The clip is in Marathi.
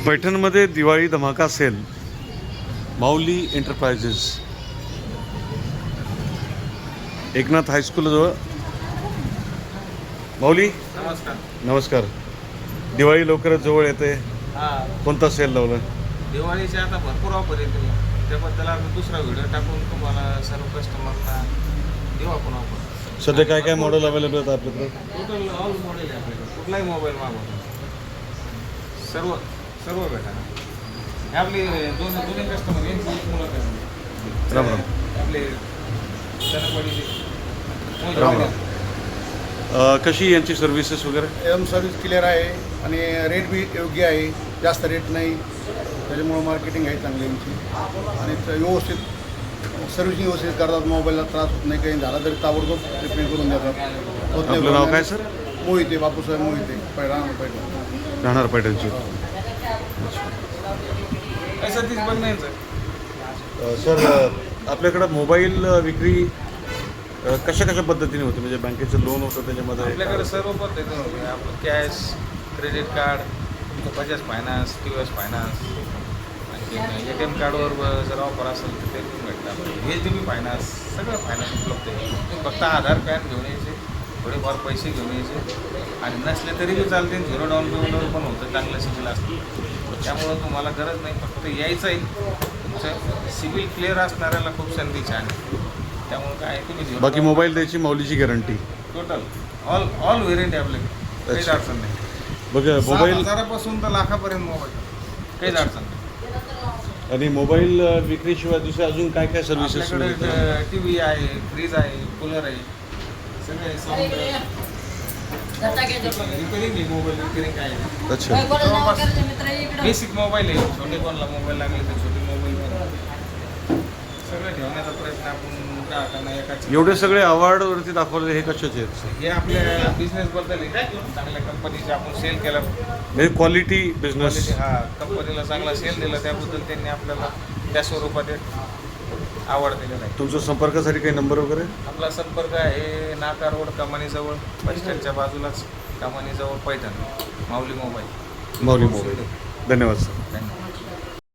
पैठणमध्ये दिवाळी धमाका सेल, माऊली एंटरप्राइजेस, एकनाथ हायस्कूलजवळ. माऊली नमस्कार. नमस्कार. दिवाळी लवकरच जवळ येते, कोणता सेल लावला? दिवाळीचे आता भरपूर ऑफर येतील, त्याबद्दल आम्ही दुसरा व्हिडिओ टाकून तुम्हाला सर्व कस्टमरला देऊ आपण ऑफर. सध्या काय काय मॉडेल अवेलेबल आहेत आपल्याकडे? टोटल ऑल मॉडेल आहे आपल्याकडे, कुठलाही मोबाईल मागवतो सर्व सर्व भेटा. हे आपले दोन्ही कस्टमर यांची एक मुलाखत राम राम. आपले राम राम. कशी यांची सर्व्हिसेस वगैरे? एकदम सर्विस क्लिअर आहे आणि रेट बी योग्य आहे, जास्त रेट नाही, त्याच्यामुळं मार्केटिंग आहे चांगली यांची. आणि व्यवस्थित सर्व्हिसिंग व्यवस्थित करतात, मोबाईलला त्रास होत नाही, काही झाला तरी ताबडतोब रिपेअर करून देतात. आपलं नाव काय सर? मोहिते, बापूसाहेब मोहिते, पैठण. राहणार पैठणची. असं तीच बघण्याचं. सर आपल्याकडं मोबाईल विक्री कशा कशा पद्धतीने होते? म्हणजे बँकेचं लोन होतं त्याच्यामध्ये? आपल्याकडे सर्व पद्धतीने होते. आपलं कॅश, क्रेडिट कार्ड, तुमचं बजाज फायनान्स, TVS फायनान्स, आणखी ATM कार्डवर जर ऑफर असेल तर ते पण भेटतं. HDB फायनान्स, सगळं फायनान्स उपलब्ध आहे. तुम्ही फक्त आधार पॅन घेऊन यायचे, थोडेफार पैसे घेऊन यायचे, आणि नसले तरी बी चालते. 0 डाऊन पेमेंटवर पण होतं, चांगलं सिबिल असतं. त्यामुळं तुम्हाला गरज नाही, फक्त यायचं आहे. तुमचं सिबिल क्लिअर असणाऱ्याला खूप संधी छान आहे. त्यामुळे काय तुम्ही बाकी मोबाईल द्यायची माऊलीची गॅरंटी टोटल ऑल व्हेरियंट आहे आपल्याकडे, काहीच अडचण नाही. बघा मोबाईल 7,000 तर लाखापर्यंत मोबाईल, काहीच अडचण नाही. आणि मोबाईल विक्रीशिवाय दुसरे अजून काय काय सर्व्हिसेस? आपल्याकडे TV आहे, फ्रीज आहे, कूलर आहे, सगळे साऊंड रिपेरिंग आहे. मोबाईल रिपेरिंग आहे. अच्छा. बेसिक मोबाईल आहे, छोटे कोणाला मोबाईल लागले तर छोटे मोबाईल सगळं ठेवण्याचा प्रयत्न आपण ग्राहकांना एकाच. एवढे सगळे अवॉर्डवरती दाखवले, हे कशाचे आहेत? हे आपल्या बिझनेसबद्दल आहे, चांगल्या कंपनीचे आपण सेल केला, म्हणजे क्वालिटी बिझनेस. हा कंपनीला चांगला सेल दिला, त्याबद्दल त्यांनी आपल्याला त्या स्वरूपात आवड दिलेला आहे. तुमच्या संपर्कासाठी काही नंबर वगैरे? आपला संपर्क आहे नाका रोड, कमानीजवळ, बस स्टँडच्या बाजूलाच, कमानीजवळ, पैठण, माऊली मोबाईल. माऊली मोबाईल. धन्यवाद सर. धन्यवाद.